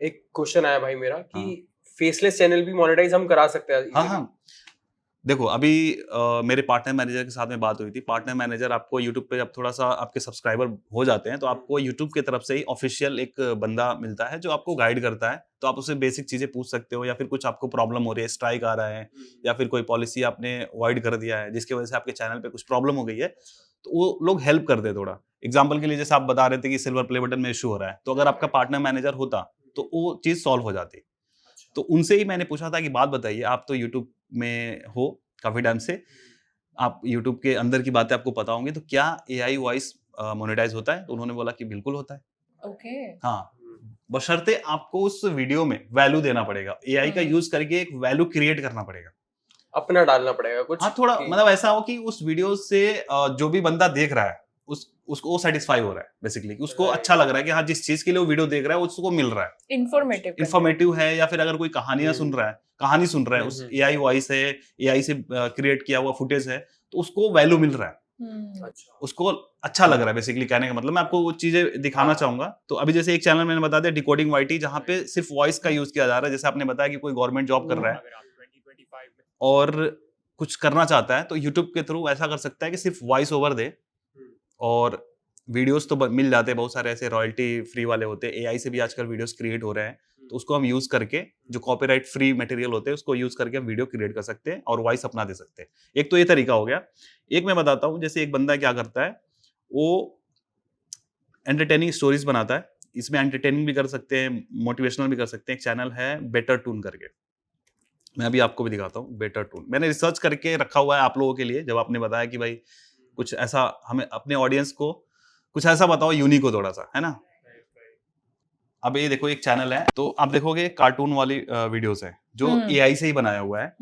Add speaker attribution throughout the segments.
Speaker 1: एक क्वेश्चन आया भाई मेरा कि
Speaker 2: हाँ।
Speaker 1: फेसलेस चैनल भी मोनेटाइज हम करा सकते हैं
Speaker 2: हाँ,
Speaker 1: easily?
Speaker 2: हाँ। देखो अभी मेरे पार्टनर मैनेजर के साथ में बात हुई थी। पार्टनर मैनेजर आपको यूट्यूब पे जब थोड़ा-सा आपके सब्सक्राइबर हो जाते हैं, तो आपको यूट्यूब की तरफ से ही ऑफ़िशियल एक बंदा मिलता है, जो आपको गाइड करता है। तो आप उससे बेसिक चीज़ें पूछ सकते हो या फिर कुछ आपको प्रॉब्लम हो रही है, स्ट्राइक आ रहा है या फिर कोई पॉलिसी आपने वॉइड कर दिया है, जिसकी वजह से आपके चैनल पे कुछ प्रॉब्लम हो गई है, तो वो लोग हेल्प करते हैं थोड़ा। एग्ज़ाम्पल के लिए जैसे आप बता रहे थे कि सिल्वर प्ले बटन में इश्यू हो रहा है, तो अगर आपका पार्टनर मैनेजर होता, तो वो चीज़ सॉल्व हो जाती। तो उनसे ही मैंने पूछा था कि बात बताइए, आप तो यूट्यूब में हो काफ़ी टाइम से, आप यूट्यूब के अंदर की बातें आपको पता होंगी, तो क्या एआई वॉइस मोनेटाइज़ होता है? तो उन्होंने बोला कि बिल्कुल होता है।
Speaker 3: ओके।
Speaker 2: हाँ, बशर्ते आपको उस वीडियो में वैल्यू देना पड़ेगा। एआई का यूज़ करके एक वैल्यू क्रिएट करना पड़ेगा।
Speaker 1: अपना डालना पड़ेगा कुछ
Speaker 2: हाँ, थोड़ा
Speaker 1: कि
Speaker 2: मतलब ऐसा हो कि उस वीडियो से जो भी बंदा देख रहा है, उसको वो सैटिस्फाई हो रहा है बेसिकली, कि उसको
Speaker 1: Right.
Speaker 2: अच्छा लग रहा है कि हाँ, जिस चीज़ के लिए वो वीडियो देख रहा है, उसको मिल रहा है।
Speaker 3: इंफॉर्मेटिव
Speaker 2: इन्फॉर्मेटिव है या फिर अगर कोई कहानियाँ सुन रहा है, कहानी सुन रहा है, उस एआई वॉइस है, एआई से क्रिएट किया हुआ फुटेज है, तो उसको वैल्यू मिल रहा है।
Speaker 1: अच्छा
Speaker 2: उसको अच्छा लग रहा है बेसिकली, कहने का मतलब मैं आपको वो चीज़ें दिखाना
Speaker 1: हाँ।
Speaker 2: चाहूँगा। तो अभी जैसे एक चैनल मैंने बता दिया डिकोडिंग वाईटी, जहाँ पे सिर्फ वॉइस का यूज़ किया जा रहा है। जैसे आपने बताया कि कोई गवर्नमेंट जॉब कर रहा है और कुछ करना चाहता है, तो यूट्यूब के थ्रू ऐसा कर सकता है कि सिर्फ वॉइस ओवर दे, और वीडियोस तो मिल जाते हैं, बहुत सारे ऐसे रॉयल्टी फ्री वाले होते हैं। एआई से भी आजकल वीडियोस क्रिएट हो रहे हैं, तो उसको हम यूज करके, जो कॉपीराइट फ्री मटेरियल होते हैं, उसको यूज करके हम वीडियो क्रिएट कर सकते हैं और वॉइस अपना दे सकते हैं। एक तो ये तरीका हो गया। एक मैं बताता हूँ, जैसे एक बंदा क्या करता है, वो एंटरटेनिंग स्टोरीज बनाता है। इसमें एंटरटेनिंग भी कर सकते हैं, मोटिवेशनल भी कर सकते हैं। एक चैनल है बेटर टून करके, मैं अभी आपको भी दिखाता हूँ। बेटर टून मैंने रिसर्च करके रखा हुआ है आप लोगों के लिए। जब आपने बताया कि भाई कुछ ऐसा, हमें अपने ऑडियंस को कुछ ऐसा बताओ यूनिक हो थोड़ा सा, है ना। अब ये देखो एक चैनल है, तो आप देखोगे कार्टून वाली वीडियोस है, जो एआई से ही बनाया हुआ है,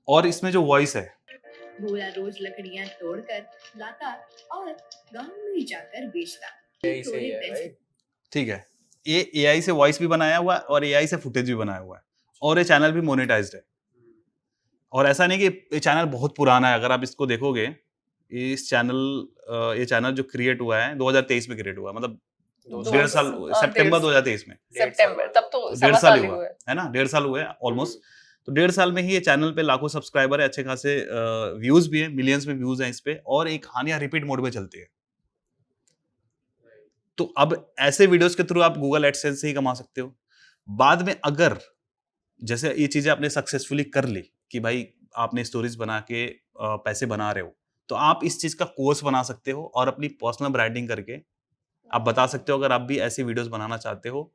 Speaker 2: और इसमें जो वॉइस है,
Speaker 4: भोला रोज लकड़ियां तोड़कर लाता और गांव में जाकर बेचता।
Speaker 1: यही सही है राइट
Speaker 2: ठीक है। ये एआई से वॉइस भी बनाया हुआ है और एआई से फुटेज भी बनाया हुआ है, और ये चैनल भी मोनेटाइज्ड है। और ऐसा नहीं कि ये चैनल बहुत पुराना है। अगर आप इसको देखोगे, ये चैनल जो क्रिएट हुआ है 2023 में क्रिएट हुआ है, मतलब 1.5 साल, सितंबर 2023 में,
Speaker 3: सितंबर, तब तो
Speaker 2: 1.5
Speaker 3: सवा
Speaker 2: साल
Speaker 3: साल
Speaker 2: ही
Speaker 3: ही
Speaker 2: हुआ
Speaker 3: हुआ है।
Speaker 2: है ना, 1.5 साल हुए ऑलमोस्ट। तो 1.5 साल में ही ये चैनल पे लाखों सब्सक्राइबर है, अच्छे खासे व्यूज भी है, मिलियंस में व्यूज हैं इस पे, और ये कहानियां रिपीट मोड में चलती है। तो अब ऐसे वीडियोस के थ्रू आप गूगल एडसेंस से ही कमा सकते हो। बाद में अगर जैसे ये चीजें आपने सक्सेसफुली कर ली कि भाई आपने स्टोरीज बना के पैसे बना रहे हो, तो आप इस चीज का कोर्स बना सकते हो और अपनी पर्सनल ब्रांडिंग करके आप बता सकते हो। अगर आप भी ऐसी वीडियोस बनाना चाहते हो,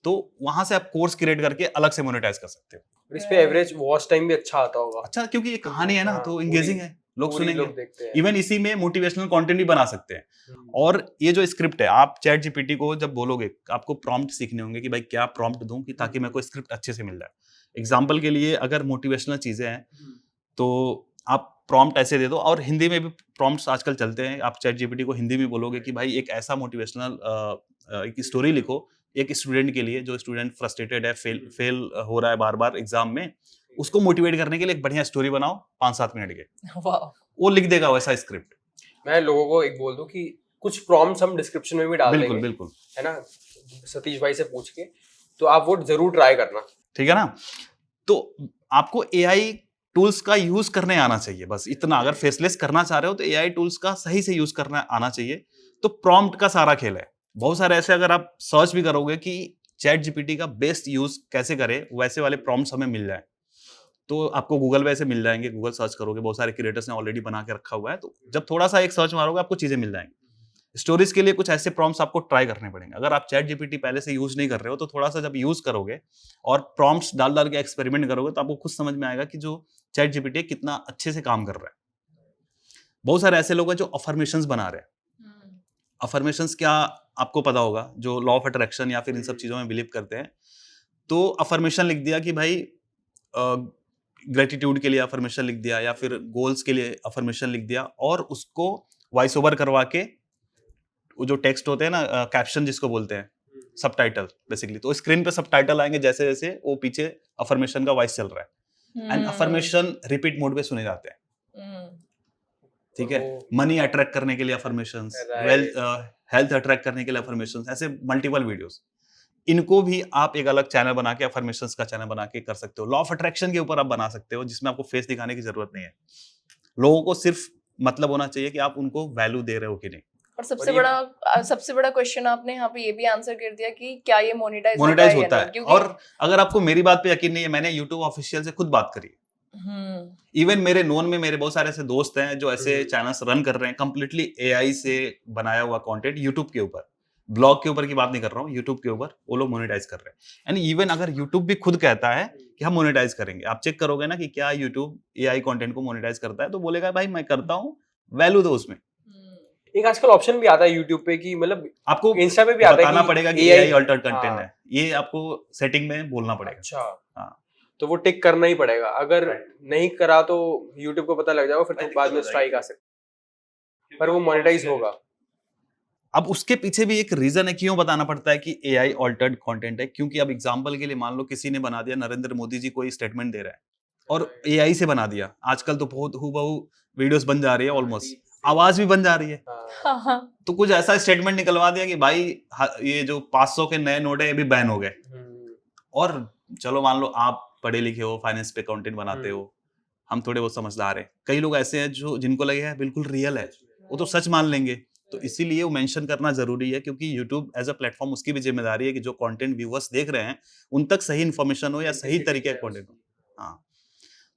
Speaker 2: तो वहां से आप कोर्स क्रिएट करके अलग से मोनेटाइज कर सकते हो।
Speaker 1: और इस पे एवरेज वॉच टाइम भी अच्छा आता होगा
Speaker 2: अच्छा, क्योंकि ये कहानी है ना,
Speaker 1: हाँ,
Speaker 2: तो एंगेजिंग है, लोग
Speaker 1: पूरी
Speaker 2: सुनेंगे।
Speaker 1: लोग देखते हैं
Speaker 2: इवन इसी में मोटिवेशनल कंटेंट भी बना सकते हैं। और ये जो स्क्रिप्ट है, आप चैट जीपीटी को जब बोलोगे, आपको प्रॉम्प्ट सीखने होंगे कि भाई क्या प्रॉम्प्ट दूं कि ताकि मेरे को स्क्रिप्ट अच्छे से मिल जाए। एग्जाम्पल के लिए, अगर मोटिवेशनल चीजें हैं, तो आप प्रॉम्प्ट ऐसे दे दो। और हिंदी में भी प्रॉम्प्ट्स आजकल चलते हैं। आप चैट जीपीटी को हिंदी में बोलोगे कि भाई एक ऐसा मोटिवेशनल एक स्टोरी लिखो, एक स्टूडेंट के लिए, जो स्टूडेंट फ्रस्ट्रेटेड है, फेल हो रहा है बार बार एग्जाम में, उसको मोटिवेट करने के लिए एक बढ़िया स्टोरी बनाओ 5-7 मिनट के।
Speaker 3: वाह।
Speaker 2: वो लिख देगा वैसा स्क्रिप्ट।
Speaker 1: मैं लोगों को एक बोल दूं कि कुछ प्रॉम्प्ट्स हम डिस्क्रिप्शन में भी डाल
Speaker 2: बिल्कुल
Speaker 1: देंगे
Speaker 2: बिल्कुल,
Speaker 1: है ना, सतीश भाई से पूछ के, तो आप वो जरूर ट्राई करना।
Speaker 2: ठीक है ना। तो आपको एआई टूल्स का यूज करने आना चाहिए, बस इतना। अगर फेसलेस करना चाह रहे हो, तो एआई टूल्स का सही से यूज करना आना चाहिए। तो प्रॉम्प्ट का सारा खेल है। बहुत सारे ऐसे, अगर आप सर्च भी करोगे कि चैट जीपीटी का बेस्ट यूज कैसे करें, वैसे वाले प्रॉम्प्ट्स हमें मिल जाए, तो आपको गूगल पे ऐसे मिल जाएंगे। गूगल सर्च करोगे, बहुत सारे क्रिएटर्स ने ऑलरेडी बना के रखा हुआ है, तो जब थोड़ा सा एक सर्च मारोगे, आपको चीजें मिल जाएंगी। स्टोरीज के लिए कुछ ऐसे प्रॉम्प्ट्स आपको ट्राई करने पड़ेंगे। अगर आप चैट जीपीटी पहले से यूज नहीं कर रहे हो, तो थोड़ा सा जब यूज करोगे और प्रॉम्प्ट्स डाल डाल के एक्सपेरिमेंट करोगे, तो आपको खुद समझ में आएगा कि जो चैट जीपीटी कितना अच्छे से काम कर रहा है। बहुत सारे ऐसे लोग हैं जो अफर्मेशंस बना रहे हैं। अफर्मेशंस क्या, आपको पता होगा, जो लॉ ऑफ अट्रैक्शन या फिर इन सब चीजों में बिलीव करते हैं। तो अफर्मेशन लिख दिया कि भाई ग्रेटिट्यूड के लिए अफर्मेशन लिख दिया, या फिर गोल्स के लिए अफर्मेशन लिख दिया, और उसको वॉइस ओवर करवा के, वो जो टेक्स्ट होते हैं ना, कैप्शन जिसको बोलते हैं, सबटाइटल बेसिकली, तो स्क्रीन पे सबटाइटल आएंगे जैसे जैसे वो पीछे अफर्मेशन का वॉइस चल रहा है। एंड अफर्मेशन रिपीट मोड पे सुने जाते हैं। ठीक है, मनी अट्रैक्ट करने के लिए अफर्मेशंस, वेल्थ हेल्थ अट्रैक्ट करने के लिए अफर्मेशंस, ऐसे मल्टीपल वीडियोस। इनको भी आप एक अलग चैनल बना के, अफर्मेशंस का चैनल बना के कर सकते हो। लॉ ऑफ अट्रैक्शन के ऊपर आप बना सकते हो, जिसमें आपको फेस दिखाने की जरूरत नहीं है। लोगों को सिर्फ मतलब होना चाहिए कि आप उनको वैल्यू दे रहे हो कि नहीं।
Speaker 3: और
Speaker 1: और ये-
Speaker 3: सबसे बड़ा क्वेश्चन आपने यहाँ पे ये भी आंसर कर दिया कि क्या ये मोनेटाइज
Speaker 2: मोनेटाइज
Speaker 3: या
Speaker 2: होता
Speaker 3: नहीं,
Speaker 2: है।
Speaker 3: क्योंकि
Speaker 2: और अगर आपको मेरी बात पे यकीन नहीं है, मैंने यूट्यूब ऑफिशियल से खुद बात करी। इवन मेरे नोन में मेरे बहुत सारे ऐसे दोस्त हैं जो ऐसे चैनल्स रन कर रहे हैं, कंप्लीटली एआई से बनाया हुआ कंटेंट यूट्यूब के ऊपर। ब्लॉग के ऊपर की बात नहीं कर रहा हूँ, यूट्यूब के ऊपर वो लोग मोनेटाइज कर रहे हैं। एंड इवन अगर यूट्यूब भी खुद कहता है कि हम मोनेटाइज करेंगे, आप चेक करोगे ना कि क्या यूट्यूब एआई कंटेंट को मोनेटाइज करता है, तो बोलेगा भाई मैं करता हूँ, वैल्यू दो उसमें।
Speaker 1: एक आजकल ऑप्शन भी आता है यूट्यूब पे कि मतलब
Speaker 2: आपको
Speaker 1: इंस्टा पे भी आता है
Speaker 2: बताना
Speaker 1: कि
Speaker 2: पड़ेगा कि
Speaker 1: AI
Speaker 2: एआई अल्टर्ड कंटेंट
Speaker 1: हाँ।
Speaker 2: है, ये आपको सेटिंग में बोलना पड़ेगा।
Speaker 1: अच्छा
Speaker 2: हाँ।
Speaker 1: तो वो टिक करना ही पड़ेगा, अगर नहीं करा तो यूट्यूब को पता लग जाएगा, फिर तो बाद में स्ट्राइक आ सकती, पर वो मोनेटाइज होगा।
Speaker 2: अब उसके पीछे भी एक रीजन है क्यों बताना पड़ता है कि एआई अल्टर्ड कंटेंट है। क्योंकि अब एग्जांपल के लिए मान लो किसी ने बना दिया, नरेंद्र मोदी जी कोई स्टेटमेंट दे रहा है और एआई से बना दिया। आजकल तो बहुत हूबहू वीडियोस बन जा रही है, ऑलमोस्ट आवाज भी बन जा रही है।
Speaker 1: हाँ।
Speaker 2: तो कुछ ऐसा स्टेटमेंट निकलवा दिया कि भाई ये जो 500 के नए नोट है ये भी बैन हो गए। और चलो मान लो आप पढ़े लिखे हो, फाइनेंस पे कंटेंट बनाते हो, हम थोड़े बहुत समझदार हैं। कई लोग ऐसे हैं जो जिनको लगे है बिल्कुल रियल है, वो तो सच मान लेंगे। तो इसीलिए वो मेंशन करना जरूरी है, क्योंकि YouTube एज अ प्लेटफॉर्म उसकी भी जिम्मेदारी है कि जो कंटेंट व्यूअर्स देख रहे हैं उन तक सही इन्फॉर्मेशन हो या सही तरीके का कंटेंट हो। हाँ,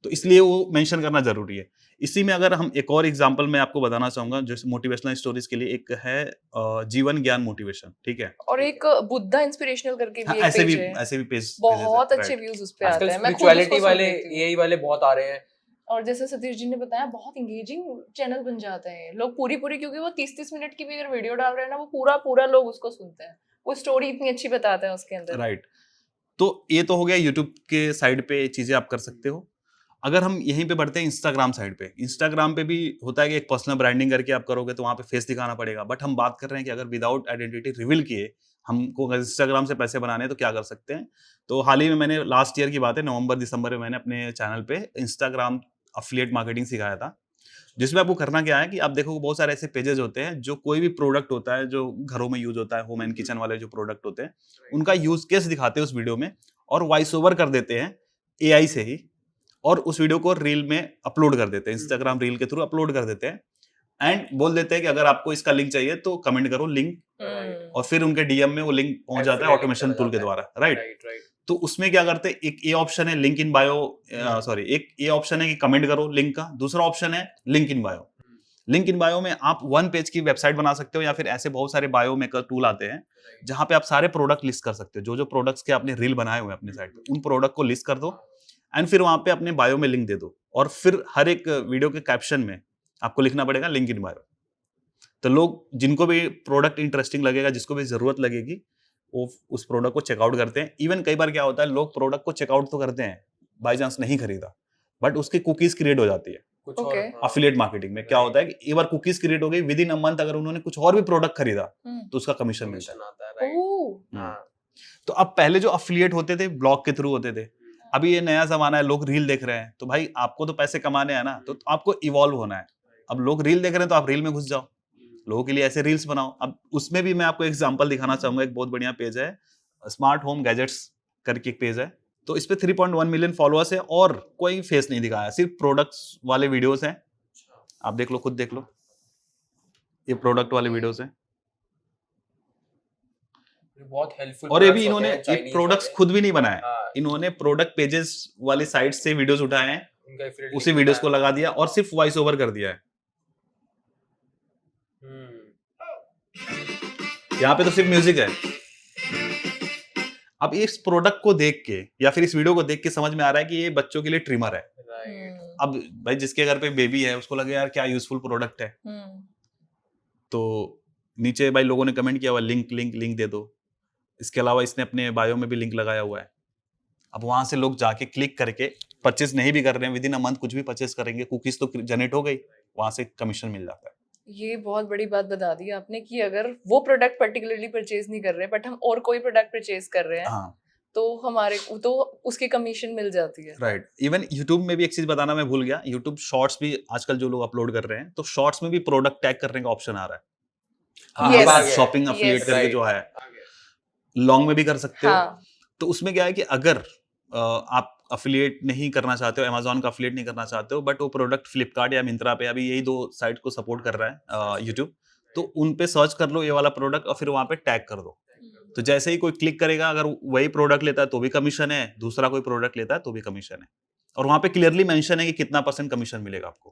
Speaker 2: तो इसलिए वो मेंशन करना जरूरी है। इसी में अगर हम एक और एग्जांपल मैं आपको बताना चाहूंगा, जैसे मोटिवेशनल स्टोरीज के लिए एक है जीवन ज्ञान मोटिवेशन, ठीक है।
Speaker 3: और एक बुद्धा इंस्पिरेशनल करके भी
Speaker 2: हाँ,
Speaker 3: एक पेज है,
Speaker 2: ऐसे भी पेज
Speaker 3: बहुत अच्छे व्यूज उस पे आते
Speaker 1: आजकल
Speaker 3: हैं। मैं खुद
Speaker 1: स्पिरिचुअलिटी
Speaker 3: उसको
Speaker 1: वाले
Speaker 3: सुनती हूँ।
Speaker 1: एआई वाले बहुत आ रहे हैं।
Speaker 3: और जैसे सतीश जी ने बताया, बहुत इंगेजिंग चैनल बन जाते हैं लोग पूरी, क्योंकि वो 30-30 मिनट की भी अगर वीडियो डाल रहे हैं ना, वो पूरा लोग उसको सुनते हैं। वो स्टोरी इतनी अच्छी बताते हैं उसके अंदर।
Speaker 2: राइट। तो ये तो हो गया यूट्यूब के साइड पे चीजें आप कर सकते हो। अगर हम यहीं पे बढ़ते हैं इंस्टाग्राम साइड पे, इंस्टाग्राम पे भी होता है कि एक पर्सनल ब्रांडिंग करके आप करोगे तो वहां पे फेस दिखाना पड़ेगा। बट हम बात कर रहे हैं कि अगर विदाउट आइडेंटिटी रिवील किए हमको अगर इंस्टाग्राम से पैसे बनाने हैं तो क्या कर सकते हैं। तो हाल ही में मैंने, लास्ट ईयर की बात है, नवंबर दिसंबर में मैंने अपने चैनल पे इंस्टाग्राम अफिलिएट मार्केटिंग सिखाया था, जिसमें आपको करना क्या है कि आप देखो बहुत सारे ऐसे पेजेस होते हैं जो कोई भी प्रोडक्ट होता है जो घरों में यूज होता है, होम एंड किचन वाले जो प्रोडक्ट होते हैं उनका यूज केस दिखाते हैं उस वीडियो में, और वॉइस ओवर कर देते हैं एआई से ही, और उस वीडियो को रील में अपलोड कर देते हैं, इंस्टाग्राम रील के थ्रू अपलोड कर देते हैं। एंड बोल देते हैं कि अगर आपको इसका लिंक चाहिए तो कमेंट करो लिंक, और फिर उनके डीएम में वो लिंक पहुंच जाता है ऑटोमेशन टूल के द्वारा। राइट। तो उसमें क्या करते हैं, एक ये ऑप्शन है लिंक इन बायो, सॉरी एक ये ऑप्शन है कि कमेंट करो लिंक का, दूसरा ऑप्शन है link in bio. Link in bio में आप वन पेज की वेबसाइट बना सकते हो, या फिर ऐसे बहुत सारे बायो मेकर टूल आते हैं जहां पे आप सारे प्रोडक्ट लिस्ट कर सकते हो। जो जो प्रोडक्ट्स के आपने रील बनाए हुए हैं अपने साइट पे, उन प्रोडक्ट को लिस्ट कर दो एंड फिर वहां पे अपने बायो में लिंक दे दो, और फिर हर एक वीडियो के कैप्शन में आपको लिखना पड़ेगा लिंक इन बायो। तो लोग जिनको भी प्रोडक्ट इंटरेस्टिंग लगेगा, जिसको भी जरूरत लगेगी, वो उस प्रोडक्ट को चेकआउट करते हैं। इवन कई बार क्या होता है, लोग प्रोडक्ट को चेकआउट तो करते हैं, बाई चांस नहीं खरीदा, बट उसकी कुकीज क्रिएट हो जाती है।
Speaker 1: कुछ
Speaker 3: Okay.
Speaker 1: और
Speaker 2: अफिलिएट मार्केटिंग में क्या होता है कि एक बार कुकीज क्रिएट हो गई, विद इन अ मंथ अगर उन्होंने कुछ और भी प्रोडक्ट खरीदा तो उसका कमीशन मिलता है।
Speaker 1: आता है, राइट।
Speaker 3: ओह,
Speaker 1: हाँ।
Speaker 2: तो अब पहले जो अफिलिएट होते थे ब्लॉग के थ्रू होते थे, अभी ये नया जमाना है, लोग रील देख रहे हैं, तो भाई आपको तो पैसे कमाने हैं ना, तो आपको इवॉल्व होना है। अब लोग रील देख रहे हैं तो आप रील में घुस जाओ, लोगों के लिए ऐसे रील्स बनाओ। अब उसमें भी मैं आपको एग्जांपल दिखाना चाहूंगा, एक बहुत बढ़िया पेज है स्मार्ट होम गैजेट्स करके एक पेज है। तो इस पे 3.1 मिलियन फॉलोअर्स है और कोई फेस नहीं दिखाया, सिर्फ प्रोडक्ट्स वाले वीडियोस हैं। आप देख लो, खुद देख लो, ये प्रोडक्ट वाले वीडियोस हैं।
Speaker 1: बहुत हेल्पफुल।
Speaker 2: और ये भी इन्होंने ये प्रोडक्ट्स खुद भी नहीं बनाए, इन्होंने प्रोडक्ट पेजेस वाले साइट से वीडियोस उठाए हैं, उसी वीडियोस को लगा दिया और सिर्फ वॉइस ओवर कर दिया है। यहाँ पे तो सिर्फ म्यूजिक है। अब इस प्रोडक्ट को देख के या फिर इस वीडियो को देख के समझ में आ रहा है कि ये बच्चों के लिए ट्रिमर है। अब भाई जिसके घर पे बेबी है उसको लगे यार क्या यूजफुल प्रोडक्ट है, तो नीचे भाई लोगों ने कमेंट किया हुआ लिंक लिंक लिंक दे दो। इसके अलावा इसने अपने बायो में भी लिंक लगाया हुआ है। अब वहां से लोग जाके क्लिक करके परचेज नहीं भी कर रहे हैं, विद इन अ मंथ कुछ भी परचेज करेंगे, कुकीज तो जनरेट हो गई, वहां से कमीशन मिल जाता है।
Speaker 3: ये बहुत बड़ी बात बता दी आपने कि अगर वो प्रोडक्ट पर्टिकुलरली परचेज नहीं कर रहे बट हम और कोई प्रोडक्ट परचेज कर रहे हैं,
Speaker 2: हाँ
Speaker 3: तो हमारे तो उसकी कमीशन मिल जाती है।
Speaker 2: राइट। इवन यूट्यूब में भी एक चीज बताना मैं भूल गया, यूट्यूब शॉर्ट्स भी आजकल जो लोग अपलोड कर रहे हैं, तो शॉर्ट्स में भी प्रोडक्ट टैग करने का ऑप्शन आ रहा है।
Speaker 3: Yes.
Speaker 2: Shopping affiliate
Speaker 3: Yes.
Speaker 2: करके जो है, लॉन्ग में भी कर सकते हो।
Speaker 3: हाँ
Speaker 2: तो उसमें क्या है कि अगर आप अफिलिएट नहीं करना चाहते हो, अमेजोन का अफिलिएट नहीं करना चाहते हो, बट वो प्रोडक्ट फ्लिपकार्ट या मिंत्रा पे, अभी यही 2 साइट को सपोर्ट कर रहा है यूट्यूब, तो उन पे सर्च कर लो ये वाला प्रोडक्ट और फिर वहां पे टैग कर दो। तो जैसे ही कोई क्लिक करेगा, अगर वही प्रोडक्ट लेता है तो भी कमीशन है, दूसरा कोई प्रोडक्ट लेता है तो भी कमीशन है, और वहां पे क्लियरली मेंशन है कि कितना % कमीशन मिलेगा आपको।